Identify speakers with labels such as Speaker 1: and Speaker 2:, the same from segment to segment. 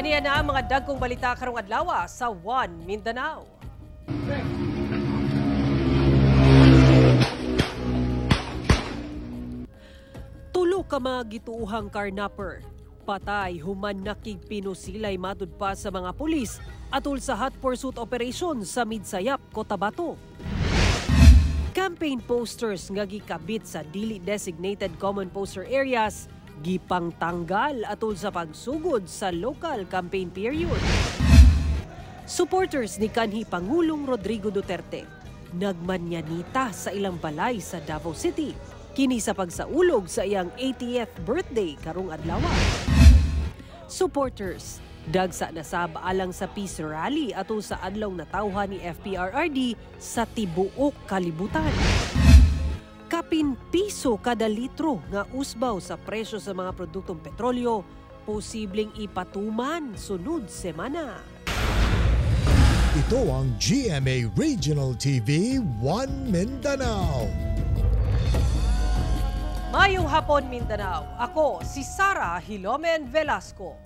Speaker 1: Aniya na ang mga dagkong balita karong adlaw sa One Mindanao. Tulo ka mga gituuhang carnapper. Patay human nakig pinusilay matud pa sa mga pulis atol sa hot pursuit operation sa Midsayap, Cotabato. Campaign posters nga gikabit sa dili designated common poster areas gipang tanggal atol sa pagsugod sa local campaign period. Supporters ni kanhi Pangulong Rodrigo Duterte nagmanyanita sa ilang balay sa Davao City kini sa pagsaulog sa iyang 80th birthday karong adlaw. Supporters dagsa na sa baalang sa peace rally atol sa adlaw na tawhan ni FPRRD sa tibuok kalibutan. Kapin piso kada litro nga usbaw sa presyo sa mga produktong petrolyo, posibleng ipatuman sunod semana.
Speaker 2: Ito ang GMA Regional TV One Mindanao.
Speaker 1: Mayong hapon Mindanao, ako si Sara Hilomen Velasco.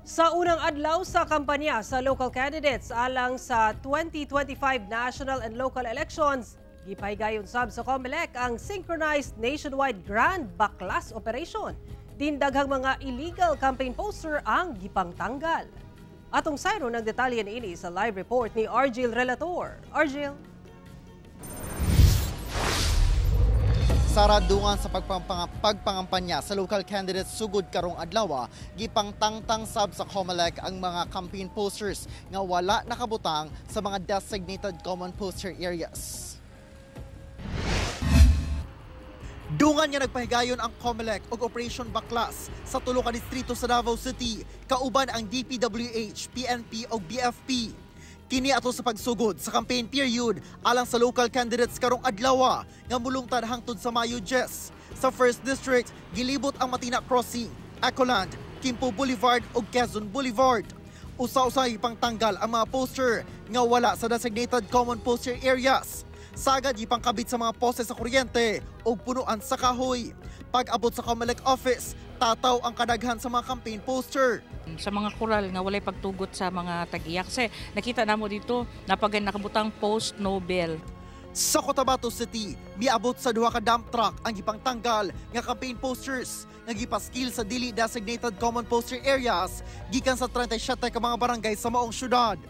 Speaker 1: Sa unang adlaw sa kampanya sa local candidates alang sa 2025 national and local elections, gipahigayon sab sa COMELEC ang synchronized nationwide grand baklas operation. Dindaghang mga illegal campaign poster ang gipangtanggal. Atong sayro ng detalye niini sa live report ni Argil Relator. Argil.
Speaker 3: Saradungan sa pagpangampanya sa local candidates sugod karong adlaw, gipangtangtang sab sa COMELEC ang mga campaign posters nga wala nakabutang sa mga designated common poster areas. Dungan nga nagpahigayon ang COMELEC og Operation Baklas sa tulo ka distrito sa Davao City, kauban ang DPWH, PNP ug BFP. Kini ato sa pagsugod sa campaign period alang sa local candidates karong adlaw nga mulungtad hangtod sa Mayo 10. Sa 1st District, gilibot ang Matina Crossing, Ecoland, Quimpo Boulevard ug Quezon Boulevard. Usa-usay pangtanggal ang mga poster nga wala sa designated common poster areas. Sagad ipangkabit sa mga poste sa kuryente ug punuan sa kahoy. Pag-abot sa COMELEC office, tataw ang kadaghan sa mga campaign poster.
Speaker 4: Sa mga kural nga walay pagtugot sa mga tag-iyak. Kasi nakita namo dito napagay nakabutang post Nobel.
Speaker 3: Sa Cotabato City, miabot sa duha ka dump truck ang gipangtanggal nga campaign posters nga gipaskil sa dili designated common poster areas gikan sa 37 ka mga barangay sa maong syudad.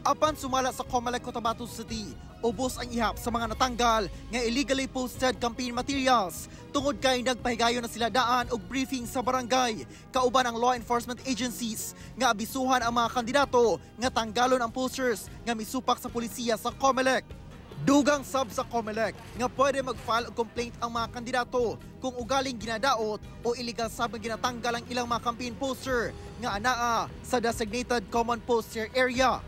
Speaker 3: Apan sumala sa COMELEC Cotabato City, ubos ang ihap sa mga natanggal nga illegally posted campaign materials tungod kay nagpahigayon na sila daan og briefing sa barangay. Kauban ang law enforcement agencies nga abisuhan ang mga kandidato nga tanggalon ang posters nga misupak sa pulisya sa COMELEC. Dugang sab sa COMELEC nga pwede mag-file og complaint ang mga kandidato kung ugaling ginadaot o illegal sab nga ginatanggal ang ilang mga campaign poster nga anaa sa designated common poster area.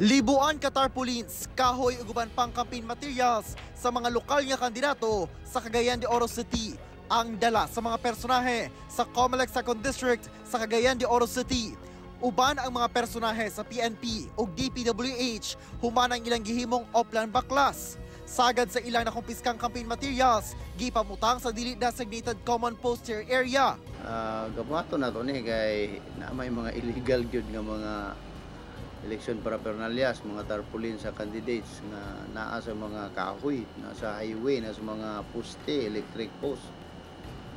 Speaker 3: Libuan ka tarpaulins, kahoy ug uban pang campaign materials sa mga lokal nga kandidato sa Cagayan de Oro City ang dala sa mga personahe sa COMELEC 2nd District sa Cagayan de Oro City. Uban ang mga personahe sa PNP ug DPWH human ang ilang gihimong oplan baklas. Sagad sa ilang nakumpiskang campaign materials, gipamutang sa dili designated common poster area.
Speaker 5: Gabuhaton na to ni kay na may mga illegal gyud nga mga election paraphernalias, mga tarpaulin sa candidates nga naa sa mga kahoy, nasa highway, nasa mga poste, electric post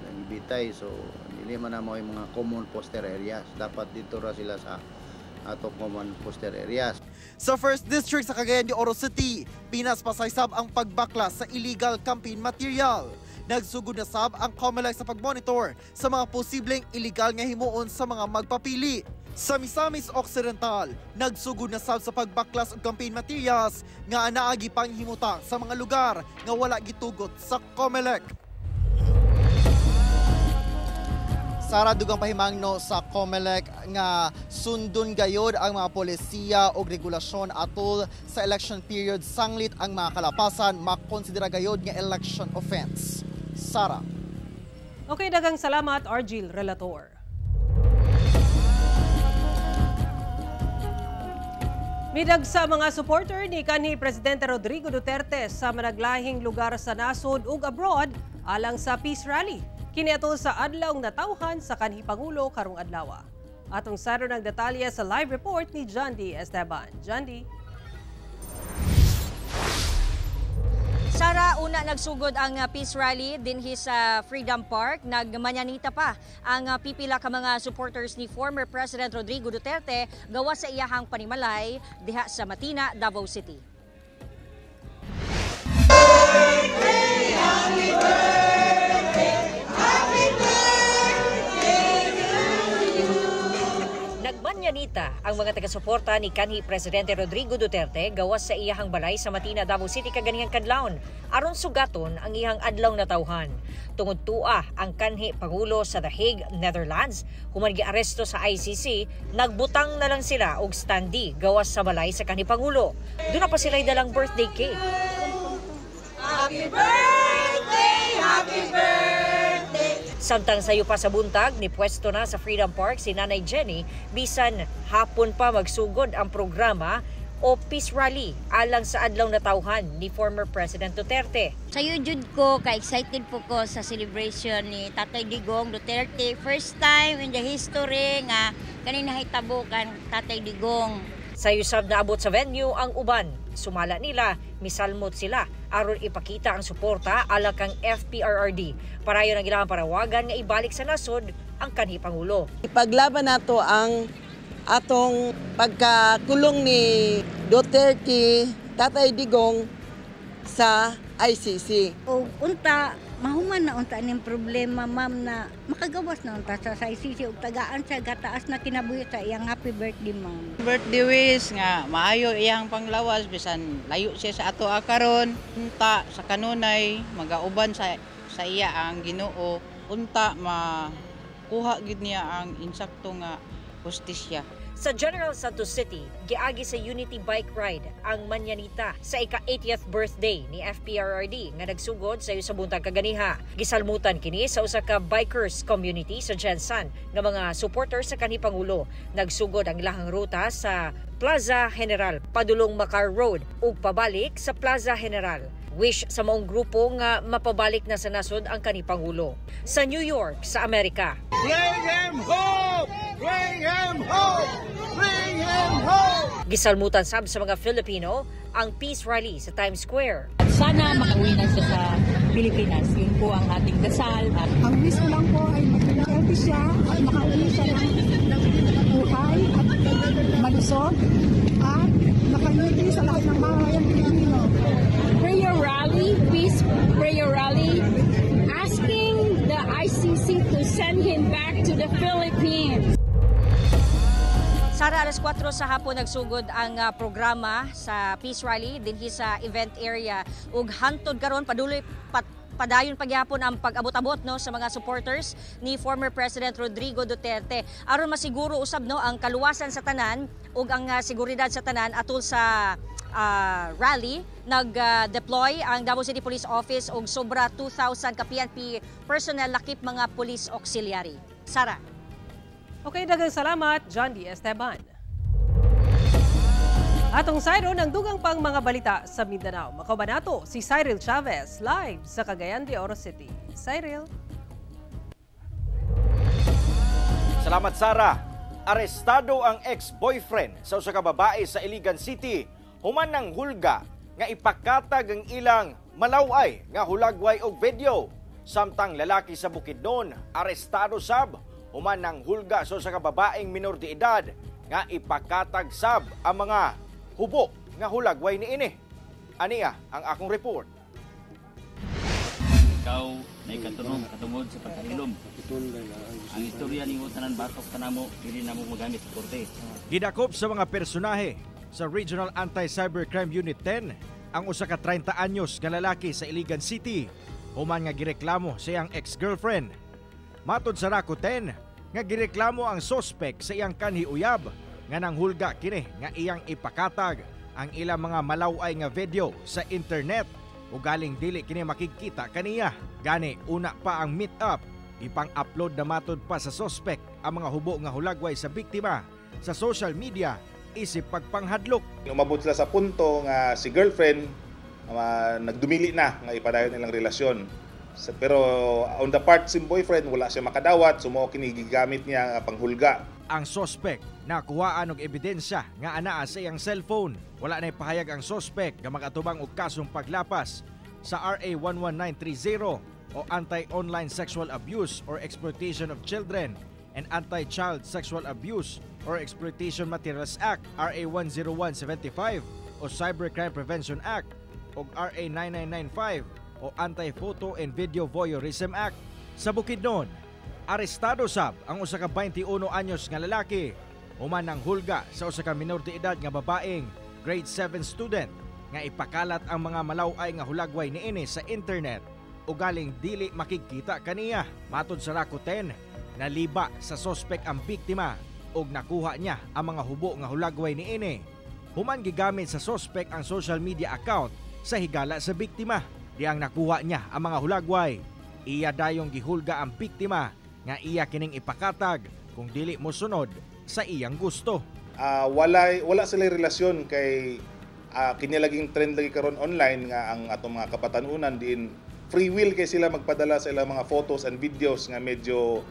Speaker 5: nang ibitay. So dili man na yung mga common poster areas, dapat dito ra sila sa ato common poster areas.
Speaker 3: Sa 1st District sa Cagayan de Oro City, pinaspasay sab ang pagbaklas sa illegal campaign material. Nagsugod na sab ang COMELEC sa pagmonitor sa mga posibleng illegal nga himuon sa mga magpapili. Sa Misamis Occidental, nagsugod na sab sa pagbaklas og campaign materials nga anaa gipanghimuta sa mga lugar nga wala gitugot sa COMELEC. Sara dugang pahimangno sa COMELEC nga sundon gayod ang mga polisiya og regulasyon atol sa election period sanglit ang mga kalapasan makonsidera gayod nga election offense. Sara.
Speaker 1: Okay, daghang salamat Argil Relator. Midag sa mga supporter ni kanhi Presidente Rodrigo Duterte sa managlahing lugar sa nasod ug abroad alang sa peace rally. Kini atol sa adlaw natawhan sa kanhi Pangulo karong adlaw. Atong saro ng detalye sa live report ni John D. Esteban. John D.
Speaker 6: Sara, una nagsugod ang peace rally dinhi sa Freedom Park. Nagmanyanita pa ang pipila ka mga supporters ni former President Rodrigo Duterte gawa sa iyahang panimalay diha sa Matina, Davao City. Nagmanyanita ang mga taga-suporta ni kanhi Presidente Rodrigo Duterte gawas sa iyahang balay sa Matina, Davao City kaganihang kadlawon aron sugaton ang iyang adlaw na tawhan. Tungod tua ang kanhi Pangulo sa The Hague, Netherlands, human giaresto sa ICC, nagbutang na lang sila og standee gawas sa balay sa kanhi Pangulo. Doon na pa sila'y dalang birthday cake. Happy birthday! Happy birthday! Samtang sayo pa sa buntag, nipwesto na sa Freedom Park si Nanay Jenny, bisan hapon pa magsugod ang programa o peace rally alang sa adlaw na tawhan ni former President Duterte.
Speaker 7: Sayo jud ko, ka-excited po ko sa celebration ni Tatay Digong Duterte. First time in the history nga kanina hitabo kan Tatay Digong.
Speaker 6: Sayo sab na abot sa venue ang uban. Sumala nila, misalmot sila aron ipakita ang suporta ala kang FPRRD. Parayon ang ilang parawagan nga ibalik sa nasod ang kanhi Pangulo.
Speaker 8: Ipaglaban nato ang atong pagkakulong ni Duterte, Tatay Digong sa ICC.
Speaker 7: O unta, mahuman na unta ning problema, ma'am, na makagawas na unta sa ICC ug tagaan sa gataas na kinabuhi sa iyang happy birthday, ma'am.
Speaker 9: Birthday wish nga maayo iyang panglawas bisan layo siya sa ato karon. Unta sa kanunay magauban sa iya ang Ginoo. Unta makuha gid niya ang insakto nga hustisya.
Speaker 6: Sa General Santos City, giagi sa Unity Bike Ride ang manyanita sa ika-80th birthday ni FPRRD nga nagsugod sa sa buntag kaganiha. Gisalmutan kini sa usa ka bikers community sa Jensan nga mga supporters sa kanhi Pangulo. Nagsugod ang ilahang ruta sa Plaza General, padulong Macar Road ug pabalik sa Plaza General. Wish sa maong grupo nga mapabalik na sa nasod ang kanhi Pangulo. Sa New York, sa Amerika.
Speaker 3: Bring him home! Bring him home! Bring him home!
Speaker 6: Gisalmutan sab sa mga Filipino ang peace rally sa Times Square.
Speaker 4: Sana makauwi na siya sa Pilipinas. Yun po ang ating dasal.
Speaker 10: Ang wish ko lang po ay mag-healthy siya at makauwi siya ng buhay at malusog at nakangiti sa lahat ng mamamayan Pilipino.
Speaker 11: Prayer rally, peace prayer rally, asking the ICC to send him back to the Philippines.
Speaker 6: Sara, alas 4 sa hapon nagsugod ang programa sa peace rally dinhi sa event area ug hantod karon paduloy padayon pagyapon ang pag-abot-abot no sa mga supporters ni former President Rodrigo Duterte aron masiguro usab no ang kaluwasan sa tanan ug ang seguridad sa tanan atol sa rally. Nag-deploy ang Davao City Police Office og sobra 2,000 ka PNP personnel lakip mga police auxiliary. Sara.
Speaker 1: Okay, daghang salamat, John D. Esteban. Atong sayro ng dugang pang mga balita sa Mindanao. Makabanato si Cyril Chavez live sa Cagayan de Oro City. Cyril.
Speaker 12: Salamat, Sara. Arestado ang ex-boyfriend sa usa ka babae sa Iligan City human ng hulga nga ipakatag ang ilang malaway nga hulagway og video. Samtang lalaki sa Bukidnon arestado sab human ng hulga sa usa ka babaeng minor de edad nga ipakatag sab ang mga hubo nga hulagway niini. Aniya ang akong report.
Speaker 13: Ikaw na katungod sa pagkahilom. Ang istorya ni tanan batok kanamo dili namo magamit sa korte.
Speaker 12: Gidakop sa mga personahe sa Regional Anti-Cybercrime Unit 10 ang usa ka 30 anyos nga lalaki sa Iligan City human nga gireklamo sa iyang ex-girlfriend. Matod sa Rako 10 nga gireklamo ang sospek sa iyang kanhi uyab nga nanghulga kini nga iyang ipakatag ang ilang mga malaway nga video sa internet o galing dili kini makikita kaniya. Gani una pa ang meet up, ipang-upload na matod pa sa sospek ang mga hubo nga hulagway sa biktima sa social media isip pagpanghadlok.
Speaker 14: Umabot sila sa punto nga si girlfriend nagdumili na nga ipadayon nilang relasyon. Pero on the part si boyfriend wala siya makadawat, sumo kini gigamit niya nga panghulga.
Speaker 12: Ang sospek nakuhaan og ebidensya nga anaa sa iyang cellphone. Wala na ipahayag ang sospek nga makatubang og kasong paglapas sa RA 11930 o Anti-Online Sexual Abuse or Exploitation of Children and Anti-Child Sexual Abuse or Exploitation Materials Act RA 10175 o Cybercrime Prevention Act o RA 9995 o Anti-Photo and Video Voyeurism Act. Sa Bukidnon, arestado sab ang usa ka 21 anyos nga lalaki human ng hulga sa usa ka minor de edad nga babaeng grade 7 student nga ipakalat ang mga malaway nga hulagway niini sa internet o galing dili makikita kaniya. Matod sa Rakuten, naliba sa sospek ang biktima ug nakuha niya ang mga hubo nga hulagway niini. Human gigamit sa sospek ang social media account sa higala sa biktima. Diyang nakuha niya ang mga hulagway. Iya dayong gihulga ang biktima nga iya kining ipakatag kung dili mo sunod sa iyang gusto.
Speaker 14: Wala sila relasyon kay kinilaging trend lagi karon online nga ang atong mga kapatanunan din free will kay sila magpadala sa ilang mga photos and videos nga medyo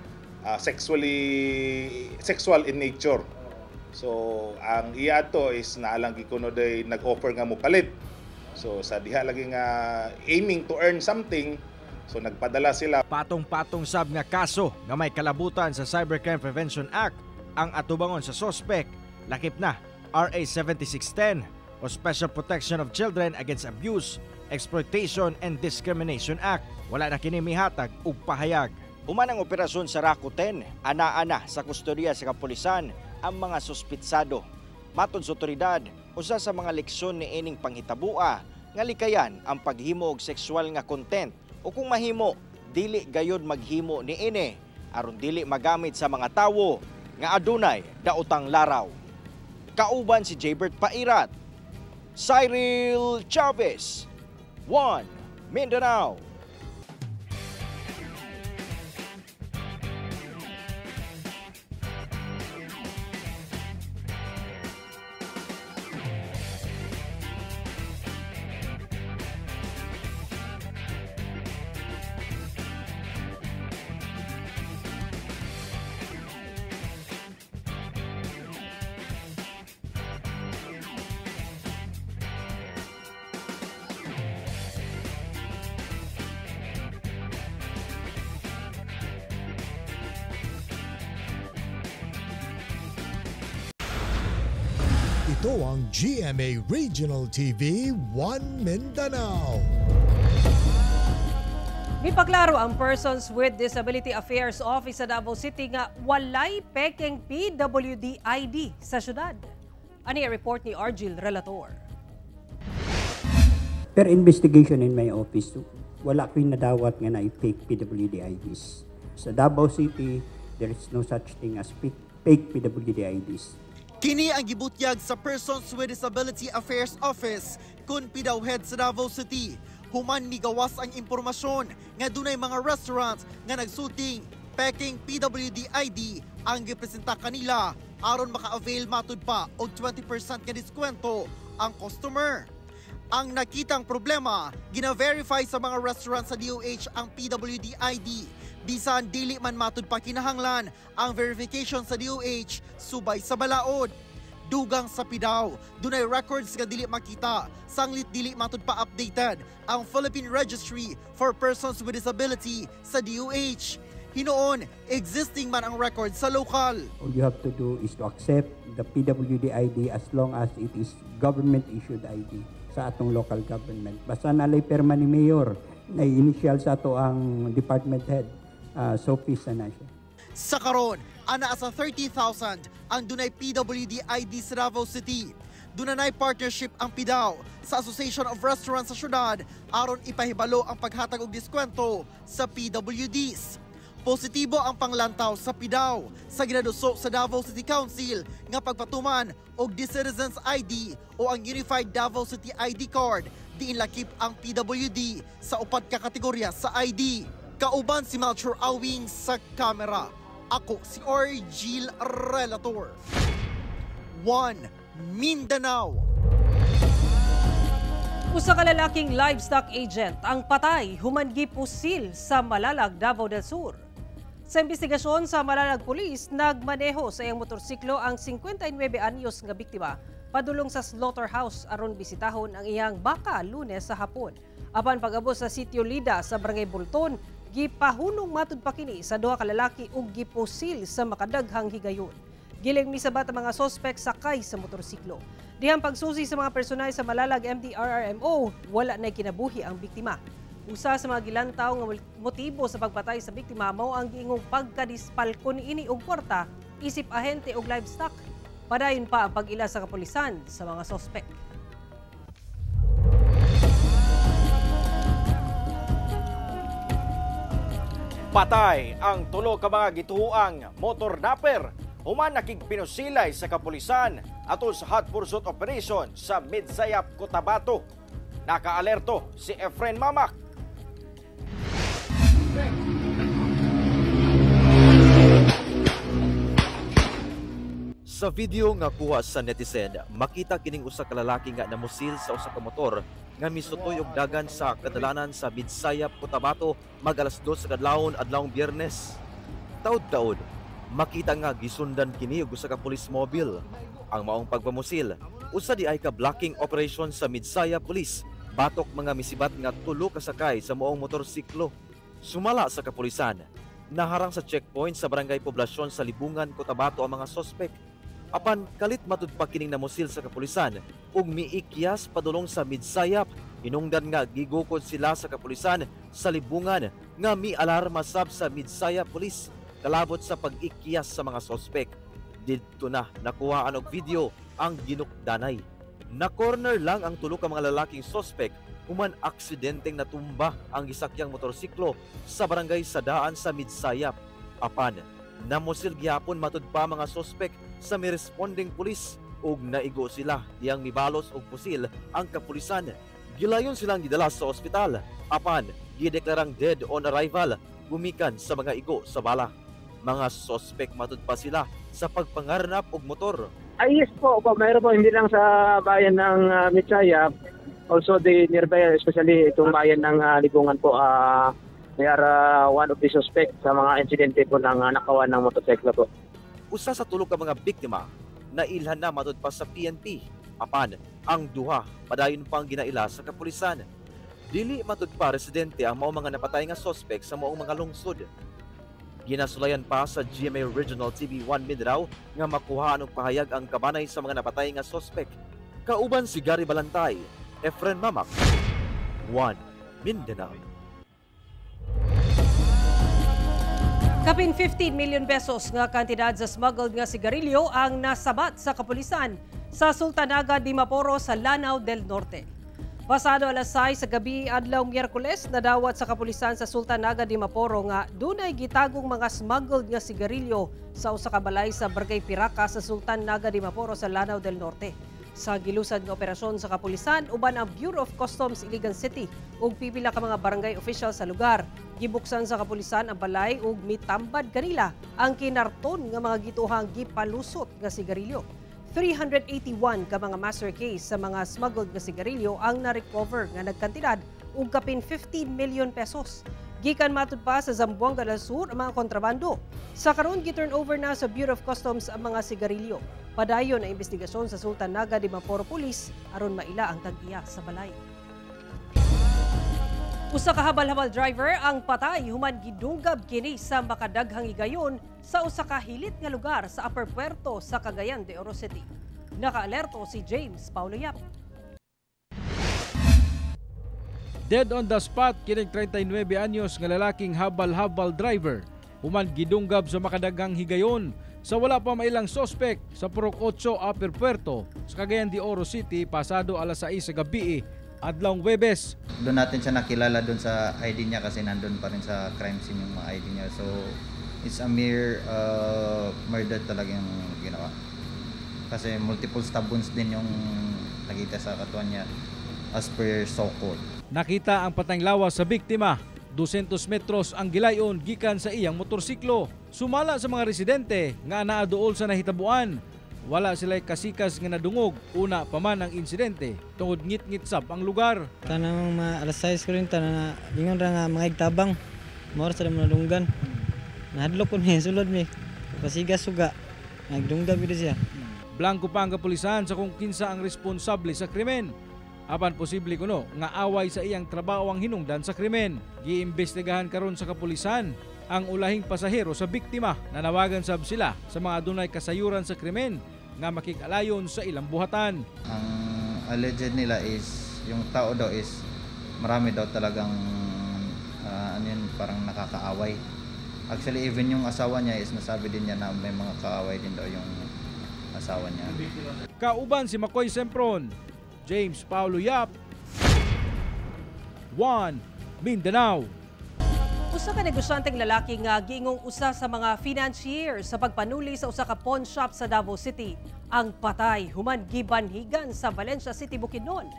Speaker 14: sexual in nature. So ang iya to is naalang gikunoday nag-offer nga mo palit. So sa diha lagi nga aiming to earn something, so nagpadala sila.
Speaker 12: Patong-patong sab nga kaso nga may kalabutan sa Cybercrime Prevention Act ang atubangon sa sospek. Lakip na RA 7610 o Special Protection of Children Against Abuse, Exploitation and Discrimination Act. Wala na kini mihatag ug pahayag. Human ang operasyon sa Rakuten, ana-ana sa kustodiya sa kapulisan ang mga suspitsado. Matod sa otoridad, usa sa mga leksyon ni ining panghitabua nga likayan ang paghimo og sexual nga content o kung mahimo, dili gayud maghimo ni ini aron dili magamit sa mga tawo nga adunay daotang laraw. Kauban si Jaybert Pairat, Cyril Chavez, One Mindanao.
Speaker 2: Ito ang GMA Regional TV 1 Mindanao.
Speaker 1: Mipaklaro ang Persons with Disability Affairs Office sa Davao City nga walay pekeng PWD ID sa syudad. Ani report ni Argil Relator.
Speaker 15: Per investigation in my office, wala ko'y nadawat nga na-fake PWD IDs. Sa Davao City, there is no such thing as fake PWD IDs.
Speaker 3: Kini ang gibutyag sa Persons with Disability Affairs Office kun PDAWHED sa Davao City. Human migawas ang impormasyon nga dunay mga restaurant nga nagsuting peking PWD ID ang gipresenta kanila aron maka-avail matud pa og 20% nga diskwento ang customer. Ang nakitang problema, gina-verify sa mga restaurant sa DOH ang PWD ID. Bisan dili man matud pa kinahanglan ang verification sa DOH subay sa balaod. Dugang sa PDAW, dunay records nga dili makita, sanglit dili matud pa updated ang Philippine Registry for Persons with Disability sa DOH. Hinoon, existing man ang record sa local.
Speaker 15: All you have to do is to accept the PWD ID as long as it is government-issued ID sa atong local government. Basta nalay perma ni Mayor na initial sa ato ang department head. Sophie Sanasio.
Speaker 3: Sa karon, ana sa 30,000 ang dunay PWD ID sa Davao City. Dunay partnership ang PDAW sa Association of Restaurants sa syudad aron ipahibalo ang paghatag og diskwento sa PWDs. Positibo ang panglantaw sa PDAW sa ginaduso sa Davao City Council nga pagpatuman og Citizens ID o ang Unified Davao City ID Card diin lakip ang PWD sa upat ka kategorya sa ID. Kauban si Melchor Awing sa kamera. Ako si Argil Relator. One Mindanao.
Speaker 1: Usa ka lalaking livestock agent ang patay human gipusil sa Malalag, Davao del Sur. Sa investigasyon sa Malalag Police, nagmaneho sa iyang motorsiklo ang 59 anyos nga biktima padulong sa slaughterhouse aron bisitahon ang iyang baka Lunes sa hapon. Apan pag-abot sa sitio Lida sa Barangay Bulton, gipahunong matud pa kini sa duha ka lalaki ug gipusil sa makadaghang higayon. Giling misabat ang mga sospek sakay sa motorsiklo. Dihang pagsusi sa mga personal sa Malalag MDRRMO, wala na kinabuhi ang biktima. Usa sa mga gilantaw nga motibo sa pagpatay sa biktima mao ang giingong pagkadispalkon ini og kwarta isip ahente og livestock. Padayon pa ang pag-ila sa kapulisan sa mga sospek.
Speaker 12: Patay ang tulo ka mga gituhuang motor napper human nakigpinusilay sa kapulisan atol sa hot pursuit operation sa Midsayap, Cotabato. Nakaalerto si Efren Mamak.
Speaker 16: Sa video nga kuha sa netizen, makita kining usa ka lalaki nga namusil sa usa ka motor nga misutoy og dagan sa kadalanan sa Midsayap, Cotabato mag-alas 2 sa kadlawon adlawng Biyernes. Taud-taud, makita nga gisundan kini og usa ka police mobile. Ang maong pagpamusil, usa di ay ka blocking operation sa Midsayap Police, batok mga misibat nga tulo ka sakay sa moong motorsiklo. Sumala sa kapulisan, naharang sa checkpoint sa Barangay Poblasyon sa Libungan, Cotabato ang mga sospek. Apan kalit matud pa kining namusil sa kapulisan ug miikyas padulong sa Midsayap, hinungdan nga gigukod sila sa kapulisan sa Libungan nga mialarma sab sa Midsayap Police kalabot sa pag-ikyas sa mga sospek. Didto na nakuhaan og video ang ginukdanay. Na-corner lang ang tulo ka mga lalaking sospek human aksidenteng natumba ang gisakyang motorsiklo sa barangay Sadaan sa Midsayap. Apan, namusil gyapon matud pa mga sospek sa may responding pulis ug naigo sila diyang mibalos og pusil ang kapulisan. Gilayon silang gidala sa ospital. Apan, gideklarang dead on arrival gumikan sa mga igo sa bala. Mga sospek matud pa sila sa pagpangarnap og motor.
Speaker 17: Ay yes po, mayroon po hindi lang sa bayan ng Midsayap. Also the nearby, especially itong bayan ng Libungan po, they are one of the suspect sa mga insidente po ng nakawan ng motorsiklo po.
Speaker 16: Usa sa tulo ka mga biktima nailhan na matud pa sa PNP. Apan, ang duha padayon pang ginaila sa kapulisan. Dili matud pa residente ang mao mga napatay nga sospek sa maong mga lungsod. Ginasulayan pa sa GMA Regional TV 1 Mindanao nga makuha og pahayag ang kabanay sa mga napatay nga sospek. Kauban si Gary Balantay, Efren Mamak, 1 Mindanao.
Speaker 1: Kapin 15 million pesos nga kantidad sa smuggled nga sigarilyo ang nasabat sa kapulisan sa Sultanaga, Dimaporo sa Lanao del Norte. Pasado alas 6 sa gabi adlaw Miyerkules, nadawat sa kapulisan sa Sultanaga, Dimaporo nga dunay gitagong mga smuggled nga sigarilyo sa usa ka balay sa Barangay Piraca sa Sultanaga, Dimaporo sa Lanao del Norte. Sa gilusad nga operasyon sa kapulisan, uban ang Bureau of Customs Iligan City ug pipila ka mga barangay official sa lugar. Gibuksan sa kapulisan ang balay ug mitambad kanila ang kinarton nga mga gituhang gipalusot nga sigarilyo. 381 ka mga master case sa mga smuggled nga sigarilyo ang na-recover nga nagkantidad ug kapin 15 million pesos. Gikan matud pa sa Zamboanga del Sur ang mga kontrabando. Sa karon gi-turn over na sa Bureau of Customs ang mga sigarilyo. Padayon ang investigasyon sa Sultanaga, Dimaporo Police aron maila ang tag-iya sa balay. Usa ka habal-habal driver ang patay human gidunggab kini sa makadaghang higayon sa usa ka hilit nga lugar sa Upper Puerto sa Cagayan de Oro City. Nakaalerto si James Paulo Yap.
Speaker 18: Dead on the spot kining 39 anyos nga lalaking habal-habal driver human gidunggab sa makadaghang higayon sa wala pa mailang sospek sa Purok 8 Upper Puerto sa Cagayan de Oro City pasado alas 6 sa gabi adlawng Huwebes.
Speaker 19: Doon natin siya nakilala doon sa ID niya kasi nandun pa rin sa crime scene yung mga ID niya. So it's a mere murder talaga yung ginawa. Kasi multiple stab wounds din yung nakita sa katawan niya as per so-called.
Speaker 18: Nakita ang patayng lawas sa biktima. 200 metros ang gilayon gikan sa iyang motorsiklo. Sumala sa mga residente nga naa duol sa nahitabuan. Wala sila kasikas nga nadungog, una pa man ang insidente, tungod ngit-ngit sab ang lugar.
Speaker 20: Kanang alas 6 ko rin, ingon ra nga mga igtabang, mawar sa nadunggan. Nahadlok ko ni sulod mi. Pasigas suga. Nagdunggab gid siya.
Speaker 18: Blanco pa ang kapulisan sa kung kinsa ang responsable sa krimen. Apan posible kuno nga away sa iyang trabaho ang hinungdan sa krimen. Giimbestigahan karon sa kapulisan ang ulahing pasahero sa biktima. Nanawagan sab sila sa mga dunay kasayuran sa krimen nga makikalayon sa ilang buhatan.
Speaker 19: Ang alleged nila is yung tao daw is marami daw talagang parang nakakaaway. Actually even yung asawa niya is nasabi din niya na may mga kaaway din daw yung asawa niya.
Speaker 18: Kauban si Makoy Sempron, James Paulo Yap, 1 Mindanao.
Speaker 1: Usa ka negosyanteng lalaki nga giingong usa sa mga financier sa pagpanuli sa usa ka pawn shop sa Davao City ang patay human gibanhigan sa Valencia City, Bukidnon.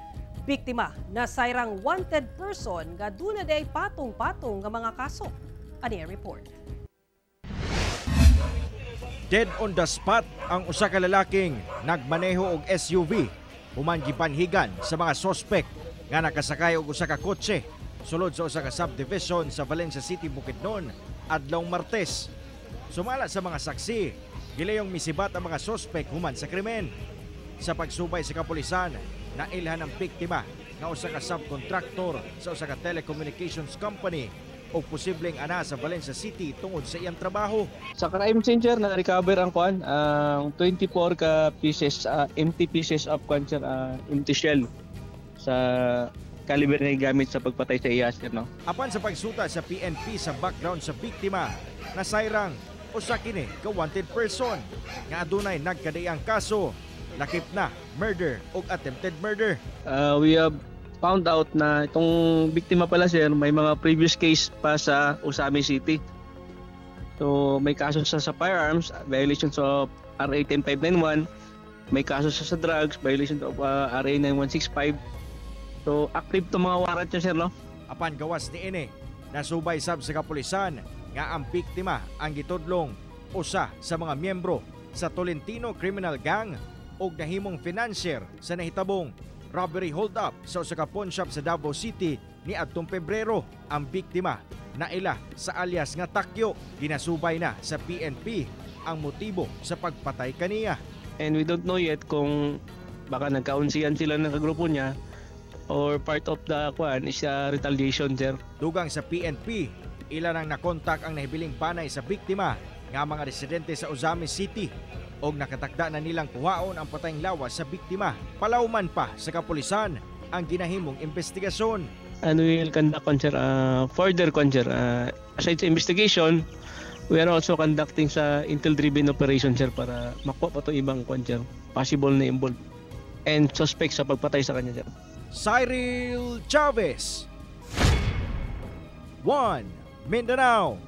Speaker 1: Biktima na sayrang wanted person nga duna day patong-patong nga mga kaso. Ani ang report.
Speaker 12: Dead on the spot ang usa ka lalaking nagmaneho og SUV human gibanhigan sa mga sospek nga nakasakay og usa ka kotse sulod sa usa ka subdivision sa Valencia City, Bukidnon adlawng Martes. Sumala sa mga saksi, gilayong misibat ang mga sospek human sa krimen. Sa pagsubay sa kapulisan, nailhan ang biktima nga usa ka subcontractor sa usa ka telecommunications company o posibleng ana sa Valencia City tungod sa iyang trabaho.
Speaker 21: Sa crime scene sir, na-recover ang kuan, ang 24 ka pieces, empty pieces of kuan sir, empty shell sa caliber na gamit sa pagpatay sa iya sir, no?
Speaker 12: Apan sa pagsuta sa PNP sa background sa biktima, nasayrang usa kini ka wanted person nga adunay nagkadayang kaso, lakip na murder o attempted murder.
Speaker 21: We have found out na itong biktima pala sir, may mga previous case pa sa Usami City. So may kaso siya sa firearms, violations of RA 10591, may kaso siya sa drugs, violations of RA 9165. So active to mga warrant niya sir, no?
Speaker 12: Apan gawas ni ini, nasubay sab sa kapulisan nga ang biktima ang gitudlong usa sa mga miyembro sa Tolentino Criminal Gang o nahimong financier sa nahitabong robbery hold-up sa usa ka pawn shop sa Davao City ni adtong Pebrero. Ang biktima naila sa alias nga Takyo. Ginasubay na sa PNP ang motibo sa pagpatay kaniya.
Speaker 21: And we don't know yet kung baka nagkaunsiyan sila ng kagrupo niya or part of the kuan is retaliation sir.
Speaker 12: Dugang sa PNP, ilan ang nakontak ang nahibiling panay sa biktima nga mga residente sa Usami City og nakatakda na nilang kuhaon ang patayng lawas sa biktima. Palauman pa sa kapulisan ang ginahimong investigasyon.
Speaker 21: And we will conduct further aside sa investigation, we are also conducting sa intel-driven operation sir para makuha pa ito ibang possible na involved and suspect sa pagpatay sa kanya sir.
Speaker 12: Cyril Chavez, 1 Mindanao.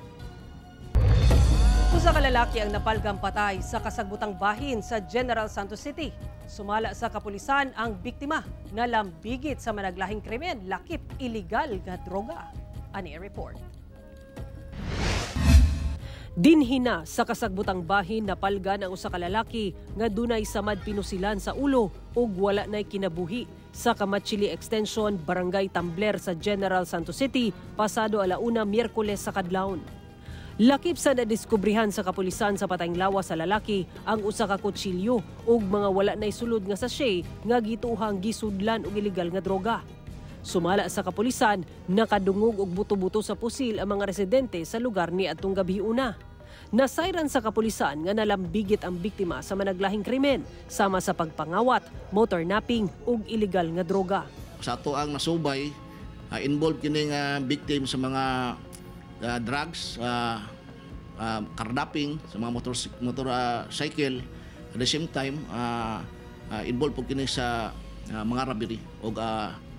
Speaker 1: Usa ka lalaki ang napalgang patay sa kasagbutang bahin sa General Santos City. Sumala sa kapulisan ang biktima na lambigit sa managlahing krimen, lakip illegal nga droga. Ani report. Dinhina sa kasagbutang bahin napalgan ang usa ka lalaki nga dunay samad pinusilan sa ulo ug wala nay kinabuhi sa Kamachili Extension, Barangay Tambler sa General Santos City pasado alauna Miyerkules sa kadlawon. Lakip sa nadiskubrihan sa kapulisan sa patayng lawas sa lalaki ang usa ka kutsilyo ug mga wala nay sulod nga sachet nga gituhang gisudlan og illegal nga droga. Sumala sa kapulisan, nakadungog og buto-buto sa pusil ang mga residente sa lugar ni atong gabiuna. Nasayran sa kapulisan nga nalambigit ang biktima sa managlahing krimen sama sa pagpangawat, motor napping ug illegal nga droga.
Speaker 22: Sa ato ang nasubay, involved kini nga victim sa mga drugs, carnapping, sa mga motorcycle. At the same time, involved po kini sa mga robbery o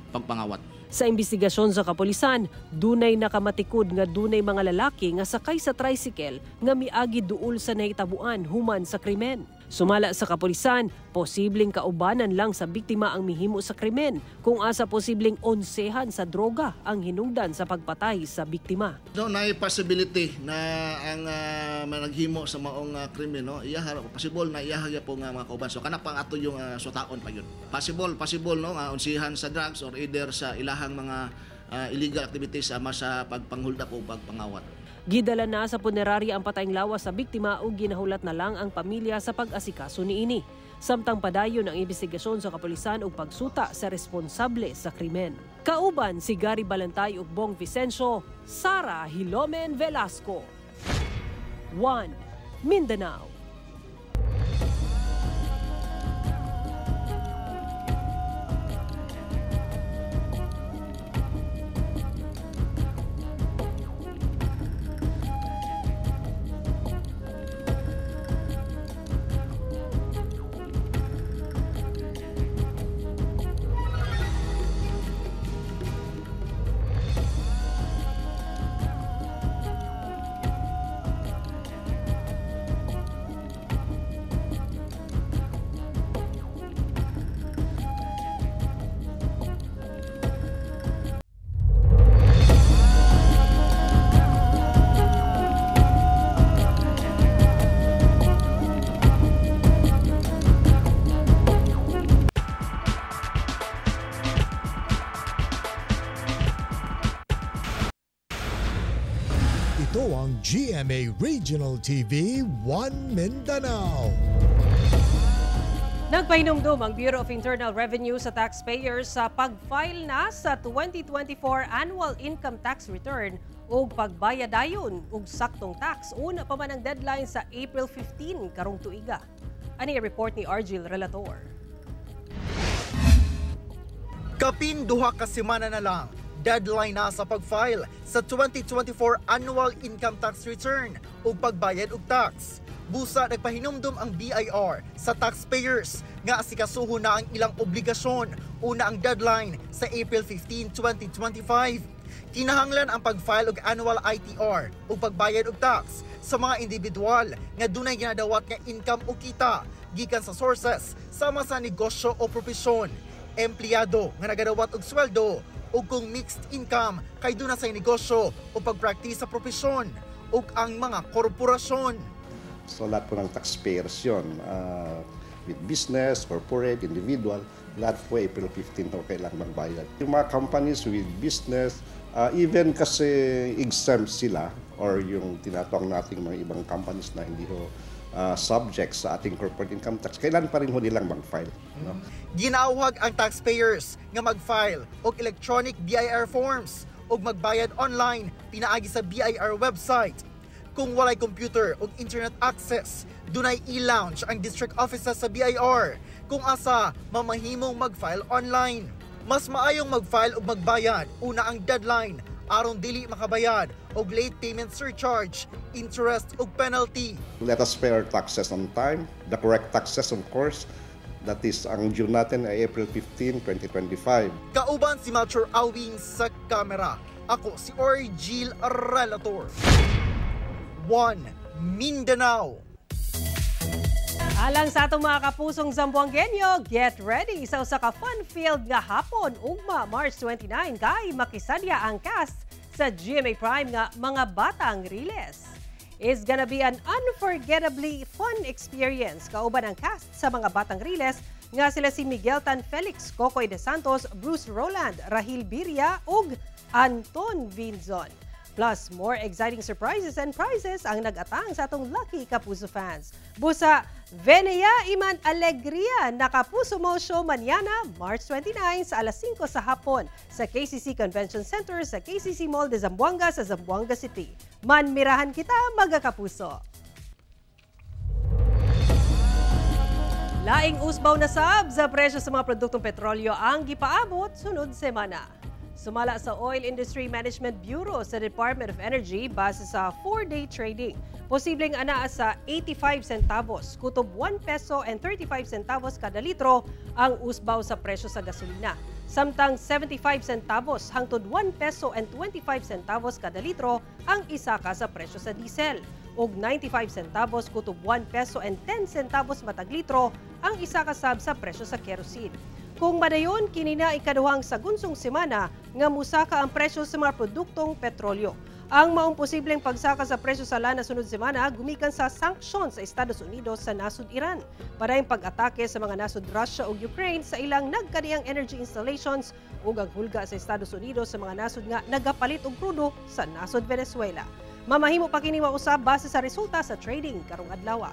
Speaker 22: pagpangawat.
Speaker 1: Sa imbestigasyon sa kapulisan, dunay nakamatikod nga dunay mga lalaki nga sakay sa tricycle nga miagi duol sa nahitabuan human sa krimen. Sumala sa kapulisan, posibleng kaubanan lang sa biktima ang mihimo sa krimen kung asa posibleng onsehan sa droga ang hinungdan sa pagpatay sa biktima.
Speaker 22: No, na possibility na ang naghimo sa maong krimen, no, possible na iyahagya po nga mga kauban. So kana pang ato yung sutaon pa yun. Possible no, onsehan sa drugs or either sa ilahang mga illegal activities ama sa pagpanghulda o pagpangawat.
Speaker 1: Gidala na sa punerarya ang patayng lawas sa biktima ug ginahulat na lang ang pamilya sa pag-asikaso niini. Samtang padayon ang investigasyon sa kapulisan ug pagsuta sa responsable sa krimen. Kauban si Gary Balantay ug Bong Vicencio, Sara Hilomen Velasco. 1 Mindanao.
Speaker 2: Ito ang GMA Regional TV 1 Mindanao.
Speaker 1: Nagpahinumdum ang Bureau of Internal Revenue sa taxpayers sa pag-file na sa 2024 Annual Income Tax Return o pagbayad dayon og saktong tax. Una pa man ang deadline sa April 15 karong tuiga. Ani report ni Argil Relator.
Speaker 3: Kapin duha ka semana na lang, deadline na sa pag-file sa 2024 Annual Income Tax Return o pagbayad og tax. Busa nagpahinumdum ang BIR sa taxpayers nga asikasuho na ang ilang obligasyon. Una ang deadline sa April 15, 2025. Kinahanglan ang pag-file og annual ITR o pagbayad og tax sa mga individual nga dunay ginadawat nga income o kita gikan sa sources sama sa negosyo o propesyon, empleyado nga nagadawat og sweldo o kung mixed income kay duna sa negosyo o pagpractice sa propesyon o ang mga korporasyon.
Speaker 5: So lahat po ng taxpayers yun, with business, corporate, individual, lahat po April 15 po kailangan magbayad. Yung mga companies with business, even kasi exempt sila or yung tinatawag nating mga ibang companies na hindi ho subject sa ating corporate income tax, kailan pa rin ho nilang mag-file. No?
Speaker 3: Ginawag ang taxpayers nga mag-file og electronic BIR forms o magbayad online pinaagi sa BIR website. Kung walay computer o internet access, dunay e-lounge ang district offices sa BIR kung asa mamahimong mag-file online. Mas maayong mag-file o magbayad una ang deadline aron dili makabayad og late payment surcharge, interest o penalty.
Speaker 5: Let us pay our taxes on time, the correct taxes of course. That is ang due natin ay April 15, 2025.
Speaker 3: Kauban si Mature Awing sa kamera. Ako si Argil Relator. 1 Mindanao.
Speaker 1: Alang sa atong mga kapusong Zamboangueño, get ready sa usa ka fun-filled nga hapon ugma March 29 kay makisadya ang cast sa GMA Prime nga Mga Batang Riles. It's gonna be an unforgettably fun experience. Kauban ang cast sa Mga Batang Riles nga sila si Miguel Tan Felix, Cocoy de Santos, Bruce Roland, Rahil Biria ug Anton Vinzon. Plus, more exciting surprises and prizes ang nag-atang sa atong Lucky Kapuso fans. Busa, Venea Iman Alegria na Kapuso Mo Show Mañana, March 29 sa alas 5 sa hapon sa KCC Convention Center sa KCC Mall de Zamboanga sa Zamboanga City. Manmirahan kita, mga kapuso! Laing usbaw na sab sa presyo sa mga produktong petrolyo ang gipaabot sunod semana. Sumala sa Oil Industry Management Bureau sa Department of Energy base sa 4-day trading. Posibleng anaa sa 85 centavos, kutob 1 peso and 35 centavos kada litro ang usbaw sa presyo sa gasolina. Samtang 75 centavos hangtod 1 peso and 25 centavos kada litro ang isaka sa presyo sa diesel. Og 95 centavos kutob 1 peso and 10 centavos matag litro ang isaka sab sa presyo sa kerosene. Kung madayon, kinina ikaduhang sa gunsong semana nga musaka ang presyo sa mga produktong petrolyo. Ang maong posibleng pagsaka sa presyo sa lana sunod semana gumikan sa sanksyon sa Estados Unidos sa nasud Iran. Padayong pag-atake sa mga nasud Russia ug Ukraine sa ilang nagkaniyang energy installations ug ang hulga sa Estados Unidos sa mga nasud nga nagapalit og krudo sa nasud Venezuela. Mamahimo pa kini mausab base sa resulta sa trading karong adlaw.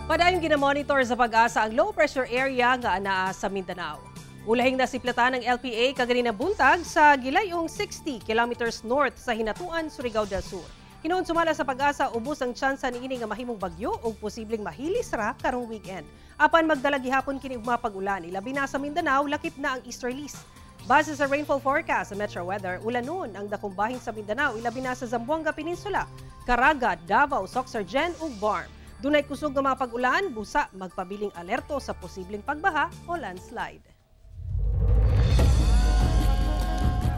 Speaker 1: Padayong ginamonitor sa pag-asa ang low pressure area nga anaa sa Mindanao. Ulahing nasiplatan ng LPA kaganina buntag sa gilayong 60 kilometers north sa Hinatuan, Surigao del Sur. Hinoon sumala sa pag-asa ubos ang tsansa niini nga mahimong bagyo o posibleng mahilis ra karong weekend. Apan magdala gihapon kini og mapag-ulan, ilabi na sa Mindanao lakip na ang easterlies. Base sa rainfall forecast sa Metro Weather, ulanon ang dakong bahin sa Mindanao ilabi na sa Zamboanga Peninsula, Caraga, Davao, Soxargen ug Barm. Dunay kusog nga mga pag-ulan, busa magpabiling alerto sa posibleng pagbaha o landslide.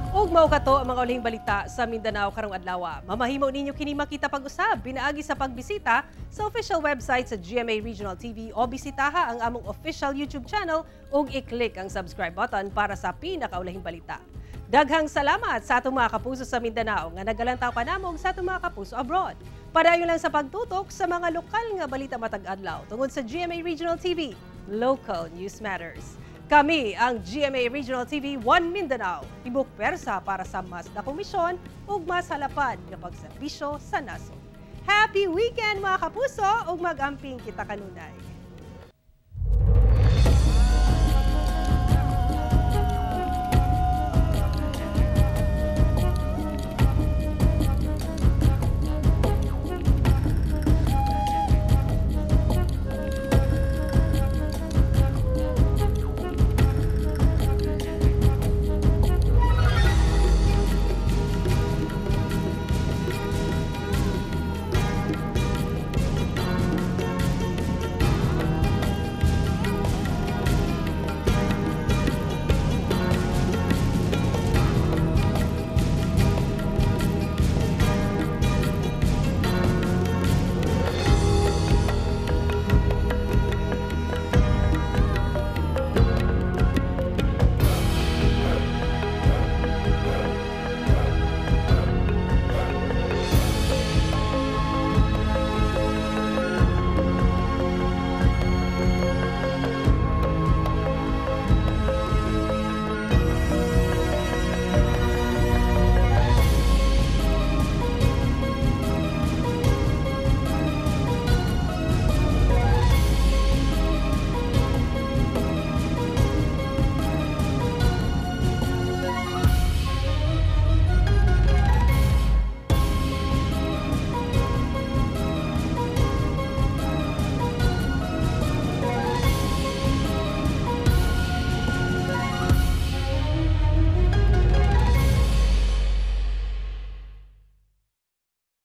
Speaker 1: Ug mao kato ang mga ulihing balita sa Mindanao karong adlaw. Mamahimo ninyo kini makita pag-usab pinaagi sa pagbisita sa official website sa GMA Regional TV o bisitaha ang among official YouTube channel ug i-click ang subscribe button para sa pinakaulahing balita. Daghang salamat sa atong mga kapuso sa Mindanao nga nagalantaw pa namong sa atong mga kapuso abroad. Padayon lang sa pagtutok sa mga lokal nga balita matag adlaw tungod sa GMA Regional TV. Local News Matters. Kami ang GMA Regional TV 1 Mindanao. Tibok persa para sa mas na komisyon ug mas halapad nga pagserbisyo sa nasod. Happy weekend mga kapuso ug mag-amping kita kanunay.